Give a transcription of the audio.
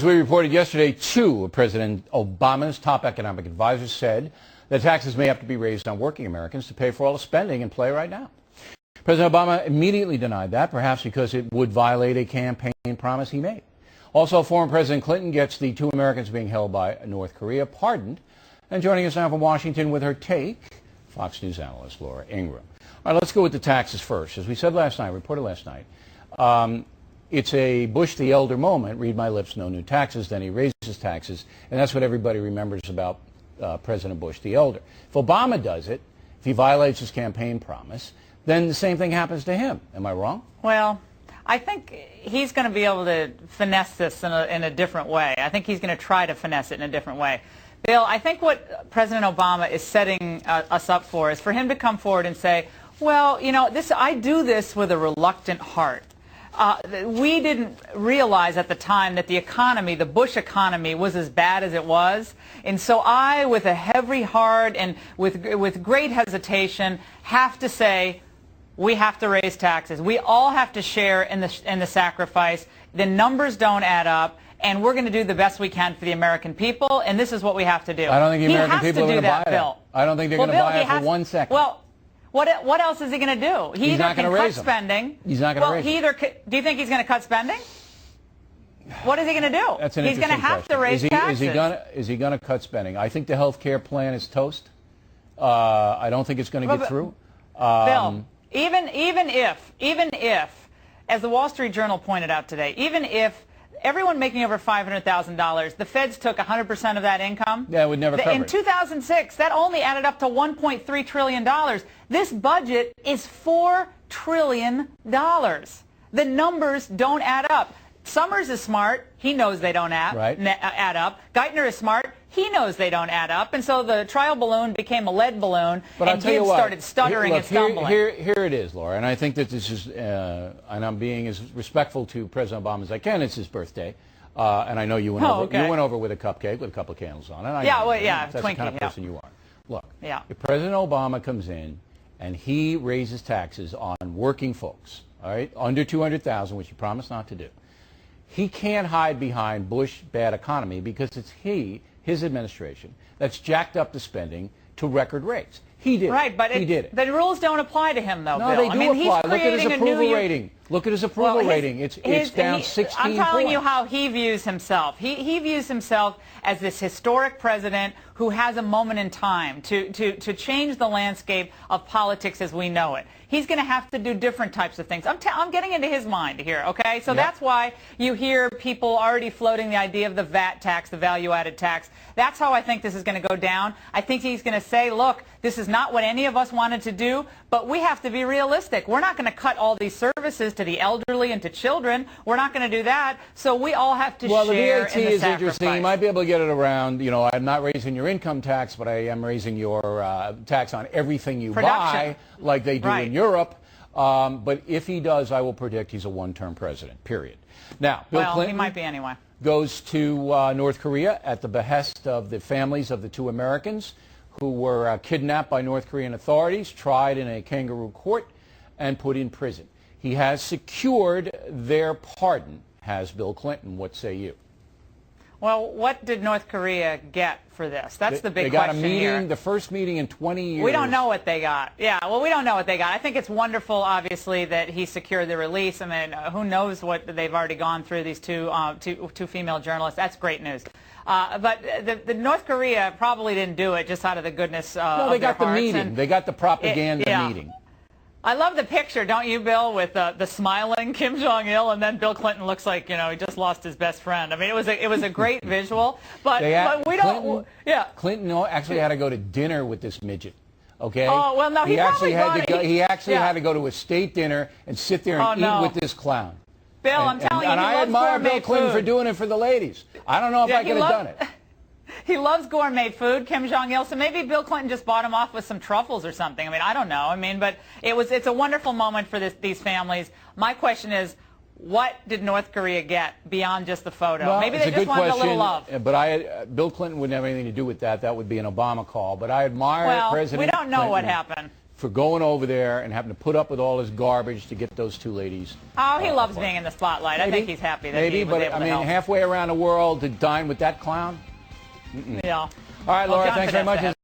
As we reported yesterday, two of President Obama's top economic advisors said that taxes may have to be raised on working Americans to pay for all the spending in play right now. President Obama immediately denied that, perhaps because it would violate a campaign promise he made. Also, former President Clinton gets the two Americans being held by North Korea pardoned. And joining us now from Washington with her take, Fox News analyst Laura Ingraham. All right, let's go with the taxes first. As we said last night, reported last night, it's a Bush the Elder moment. Read my lips, no new taxes. Then he raises taxes, and that's what everybody remembers about President Bush the Elder. If Obama does it, if he violates his campaign promise, then the same thing happens to him. Am I wrong? Well, I think he's going to be able to finesse this in a different way. I think he's going to try to finesse it in a different way. Bill, I think what President Obama is setting us up for is for him to come forward and say, well, you know, I do this with a reluctant heart. We didn't realize at the time that the economy, the Bush economy, was as bad as it was. And so I, with a heavy heart and with great hesitation, have to say, we have to raise taxes. We all have to share in the sacrifice. The numbers don't add up. And we're going to do the best we can for the American people, and this is what we have to do. I don't think the American people are going to buy it. I don't think they're going to buy it for 1 second. Well, what else is he going to do? He's not going to raise them. Spending. He's not going to raise them. Do you think he's going to cut spending? What is he going to do? That's an He's going to have to raise taxes. Is he going to cut spending? I think the health care plan is toast. I don't think it's going to get through. Bill, even if, as the Wall Street Journal pointed out today, even if everyone making over $500,000, the feds took 100% of that income. Yeah, it would never cover it. In 2006, that only added up to $1.3 trillion. This budget is $4 trillion. The numbers don't add up. Summers is smart. He knows they don't add up. Geithner is smart. He knows they don't add up. And so the trial balloon became a lead balloon, and Gibbs started stuttering and stumbling. Here it is, Laura. And I think that this is, and I'm being as respectful to President Obama as I can. It's his birthday. And I know you went over with a cupcake with a couple of candles on it. That's the kind of person you are. Look, if President Obama comes in and he raises taxes on working folks, all right, under $200,000, which he promised not to do, he can't hide behind Bush bad economy because it's his administration, that's jacked up the spending to record rates. He did. Right, but he did it. The rules don't apply to him, though, No, Bill. they do apply. Look at his approval rating. Look at his approval rating. It's down 16 I'm telling points. you how he views himself. He views himself as this historic president who has a moment in time to change the landscape of politics as we know it. He's going to have to do different types of things. I'm getting into his mind here, okay? So that's why you hear people already floating the idea of the VAT tax, the value-added tax. That's how I think this is going to go down. I think he's going to say, look, this is not what any of us wanted to do, but we have to be realistic. We're not going to cut all these services to the elderly and to children. We're not going to do that. So we all have to share in the sacrifice. Well, the VAT is interesting. You might be able to get it around, you know, I'm not raising your income tax, but I am raising your tax on everything you buy, like they do in Europe. But if he does, I will predict he's a one-term president, period. Now, Bill Clinton he might be anyway. Goes to North Korea at the behest of the families of the two Americans who were kidnapped by North Korean authorities, tried in a kangaroo court, and put in prison. He has secured their pardon, has Bill Clinton. What say you? Well, what did North Korea get for this? That's the big question here. They got a meeting, here. The first meeting in 20 years. We don't know what they got. Yeah, well, we don't know what they got. I think it's wonderful, obviously, that he secured the release. I mean, who knows what they've already gone through, these two female journalists. That's great news. But the North Korea probably didn't do it just out of the goodness of their hearts. No, they got the meeting. They got the propaganda meeting. I love the picture, don't you, Bill, with the smiling Kim Jong-il, and then Bill Clinton looks like, you know, he just lost his best friend. I mean, it was a great visual, but we don't. Clinton actually had to go to dinner with this midget. Okay. Oh well, no, he actually had to go to a state dinner and sit there and eat with this clown. Bill, I'm telling you, and I admire Bill Clinton for doing it for the ladies. I don't know if I could have done it. He loves gourmet food, Kim Jong-il, so maybe Bill Clinton just bought him off with some truffles or something. I mean, I don't know. I mean, but it's a wonderful moment for these families. My question is, what did North Korea get beyond just the photo? Well, maybe they just wanted a little love. But Bill Clinton wouldn't have anything to do with that. That would be an Obama call. But I admire President we don't know Clinton what happened. for going over there and having to put up with all this garbage to get those two ladies. Oh, he loves being in the spotlight. Maybe, I think he's happy that maybe, he was but able I to mean, help. halfway around the world to dine with that clown? Yeah. All right, Laura, Well, thanks very much.